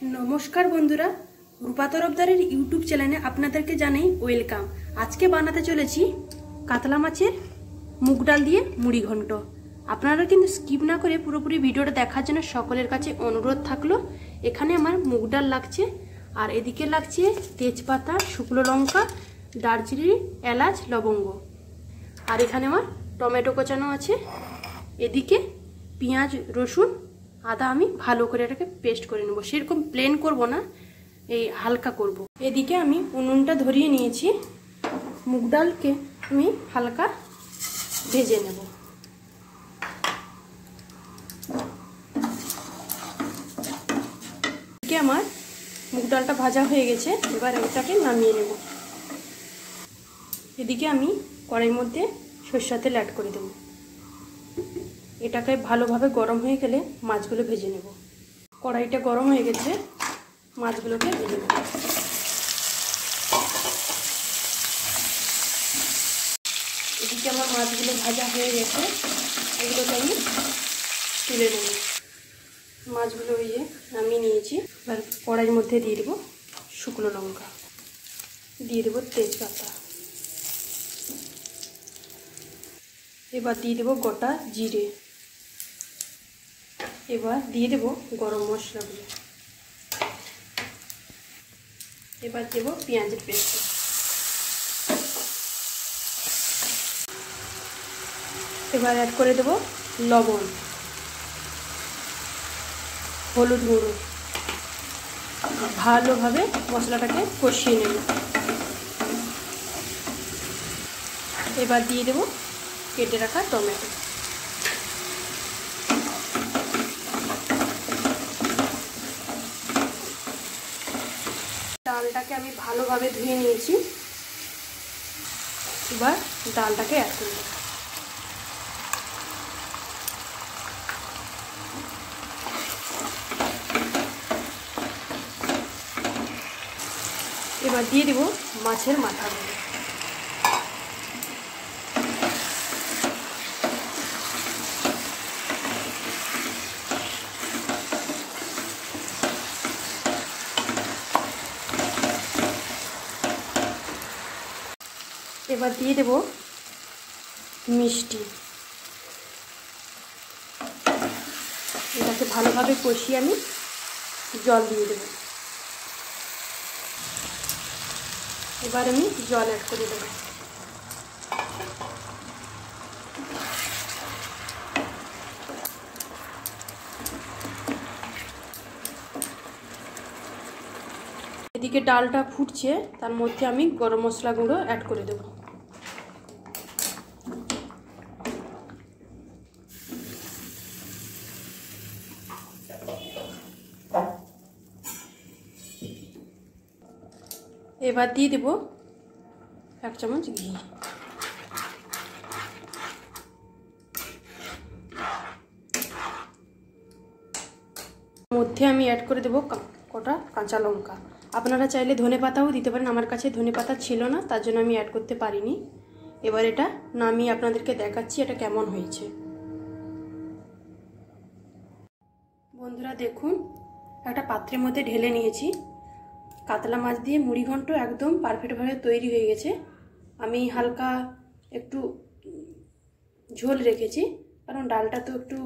नमस्कार बंधुरा रूपा तरफदारेर YouTube चैनेले आपनादेरके Janai welcome. आज के बनाते चलेछि कातला माछेर मुग डाल दिए मुड़ी घंट। आपनारा किन्तु स्किप ना करे पुरोपुरी भिडियोटा देखार जोन्नो सकलेर काछे अनुरोध थाकलो। एखाने आमार मुग डाल लागछे और एदिके लागछे तेजपाता, शुकनो लंका, दारचिनी, एलाच, लवंग और एखाने आमार टमेटो कोचानो आछे। एदिके पेঁয়াজ, रसुन, आदा आमी भालो करे एटाके पेस्ट करे नेब। सेरकम प्लेन करब ना, এই হালকা করব। এদিকে আমি উনুনটা ধরিয়ে নিয়েছি। মুগ ডালকে আমি হালকা ভেজে নেব। এদিকে আমার মুগ ডালটা ভাজা হয়ে গেছে, এবার এটাকে নামিয়ে নেব। এদিকে আমি কড়াইয়ের মধ্যে সরষের তেল অ্যাড করে দেব। এটাকে ভালোভাবে গরম হয়ে গেলে মাছগুলো ভেজে নেব। কড়াইটা গরম হয়ে গেছে, মাছগুলোকে ভেজে নেব। এদিকে আমার মাছগুলো ভাজা হয়ে গেছে, এগুলোকে আমি তুলে নেব। মাছগুলো নামিয়ে নিয়েছি। এবার কড়াইয়ের মধ্যে দিয়ে দেবো শুকনো লঙ্কা, দিয়ে দেবো তেজপাতা, এবার দিয়ে দেবো গোটা জিরে, এবার দিয়ে দেবো গরম মশলাগুলো, এবার দেবো পেঁয়াজের পেস্ট, এবার অ্যাড করে দেবো লবণ, হলুদ গুঁড়ো। ভালোভাবে মশলাটাকে কষিয়ে নেব। এবার দিয়ে দেবো কেটে রাখা টমেটো। ডালটাকে আমি ভালোভাবে ধুয়ে নিয়েছি, এবার ডালটাকে অ্যাড করে দেব। এবার দিয়ে দেব মাছের মাথাগুলো। এবার দিয়ে দেব মিষ্টি। এটাকে ভালোভাবে কষিয়ে আমি জল দিয়ে দেব। এবার আমি জল অ্যাড করে দেব। এদিকে ডালটা ফুটছে, তার মধ্যে আমি গরম মশলা গুঁড়ো অ্যাড করে দেব। এবার দিয়ে দেব 1 চামচ ঘি। মধ্যে আমি অ্যাড করে দেব কটা কাঁচা লঙ্কা। আপনারা চাইলে ধনেপাতাও দিতে পারেন, আমার কাছে ধনেপাতা ছিল না, তার জন্য আমি অ্যাড করতে পারিনি। এবার এটা নামিয়ে আপনাদেরকে দেখাচ্ছি এটা কেমন হয়েছে। বন্ধুরা দেখুন, একটা পাত্রের মধ্যে ঢেলে নিয়েছি। কাতলা মাছ দিয়ে মুড়ি ঘন্ট একদম পারফেক্টভাবে তৈরি হয়ে গেছে। আমি হালকা একটু ঝোল রেখেছি, কারণ ডালটা তো একটু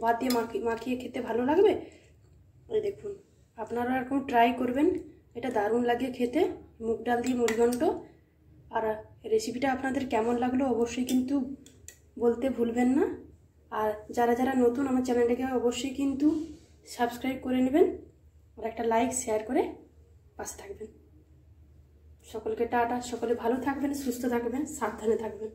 ভাত দিয়ে মাখিয়ে খেতে ভালো লাগবে। এই দেখুন, আপনারা এরকম ট্রাই করবেন, এটা দারুণ লাগে খেতে, মুগ ডাল দিয়ে মুড়ি ঘন্ট। আর রেসিপিটা আপনাদের কেমন লাগলো অবশ্যই কিন্তু বলতে ভুলবেন না। আর যারা যারা নতুন আমার চ্যানেলটাকে অবশ্যই কিন্তু সাবস্ক্রাইব করে নেবেন, আর একটা লাইক শেয়ার করে পাশে থাকবেন। সকলকে টাটা, সকলে ভালো থাকবেন, সুস্থ থাকবেন, সাবধানে থাকবেন।